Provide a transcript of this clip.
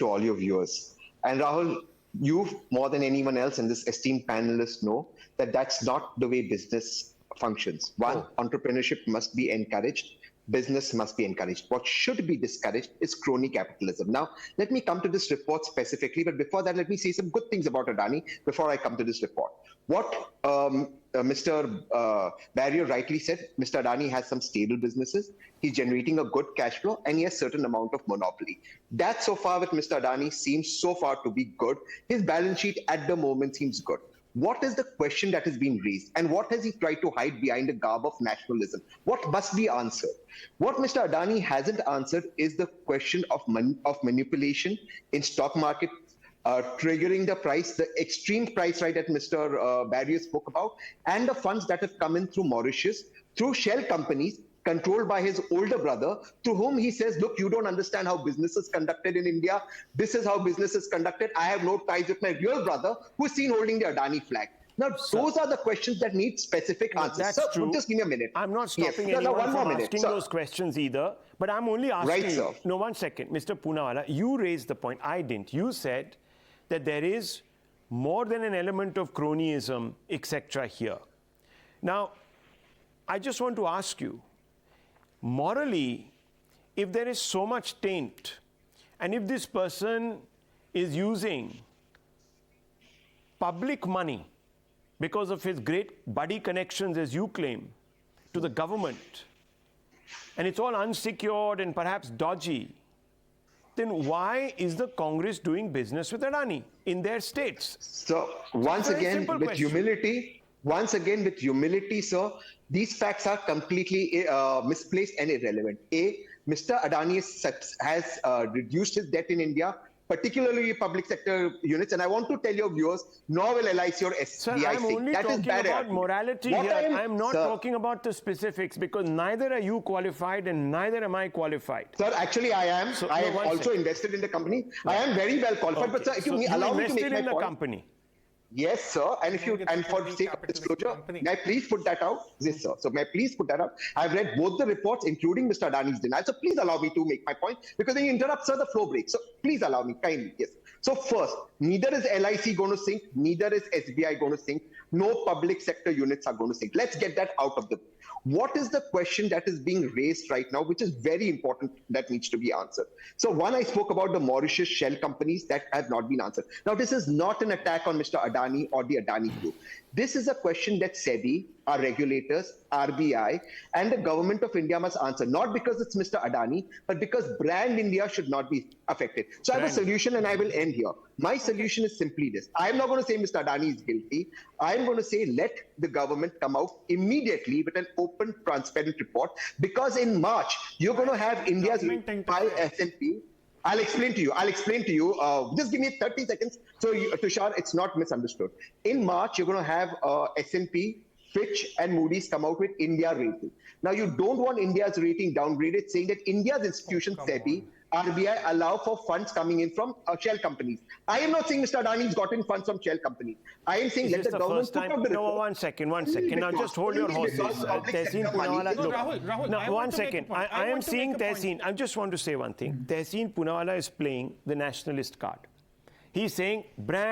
to all your viewers. And Rahul, you more than anyone else in this esteemed panelists know that that's not the way business functions. One, entrepreneurship must be encouraged. Business must be encouraged. What should be discouraged is crony capitalism. Now, let me come to this report specifically, but before that, let me say some good things about Adani before I come to this report. What Mr. Barrier rightly said, Mr. Adani has some stable businesses, he's generating a good cash flow, and he has a certain amount of monopoly. That so far with Mr. Adani seems so far to be good. His balance sheet at the moment seems good. What is the question that is being raised, and what has he tried to hide behind a garb of nationalism? What must be answered? What Mr. Adani hasn't answered is the question of manipulation in stock market, triggering the price, the extreme price rise that Mr. Barrier spoke about, and the funds that have come in through Mauritius, through shell companies, controlled by his older brother, to whom he says, look, you don't understand how business is conducted in India. This is how business is conducted. I have no ties with my real brother, who is seen holding the Adani flag. Now, those are the questions that need specific answers. That's sir, true. Just give me a minute. I'm not stopping anyone from asking those questions either, but I'm only asking you. Sir. No, 1 second. Mr. Poonawalla, you raised the point. I didn't. You said that there is more than an element of cronyism, etc. here. Now, I just want to ask you, morally, if there is so much taint, and if this person is using public money because of his great buddy connections, as you claim, to the government, and it's all unsecured and perhaps dodgy, then why is the Congress doing business with Adani in their states? So, once again, with humility, sir, these facts are completely misplaced and irrelevant. Mr. Adani has reduced his debt in India, particularly public sector units, and I want to tell your viewers, nor will LIC or SBI. Sir, I'm only talking about morality here. I'm not talking about the specifics, because neither are you qualified and neither am I qualified. Sir, actually I am. So, I have also invested in the company. Right. I am very well qualified, but sir, if you allow me to make my point. Company. Yes, sir. And if you, and for sake of disclosure, may I please put that out? Yes, sir. So may I please put that out? I've read both the reports, including Mr. Adani's denial. So please allow me to make my point, because when you interrupt, sir, the flow breaks. So please allow me, kindly. Yes. So first, neither is LIC going to sink, neither is SBI going to sink. No public sector units are going to sink. Let's get that out of the way. What is the question that is being raised right now, which is very important, that needs to be answered? So one, I spoke about the Mauritius shell companies that have not been answered. Now, this is not an attack on Mr. Adani or the Adani Group. This is a question that SEBI, our regulators, RBI, and the government of India must answer, not because it's Mr. Adani, but because brand India should not be affected. So I have a solution, and I will end here. My solution is simply this. I'm not going to say Mr. Adani is guilty. I'm going to say let the government come out immediately with an open, transparent report, because in March, you're going to have India's by S&P. I'll explain to you. Just give me 30 seconds. So, Tushar, it's not misunderstood. In March, you're going to have S&P, Fitch, and Moody's come out with India rating. Now, you don't want India's rating downgraded, saying that India's institutions, SEBI, RBI, allow for funds coming in from shell companies. I am not saying Mr. Adani's gotten funds from shell companies. I am saying let the government put out the report. No, one second. Now, just hold your horses. Tehseen Poonawalla, look. Rahul, now, 1 second. I am seeing Tehseen. I just want to say one thing. Tehseen Poonawalla is playing the nationalist card. He's saying brand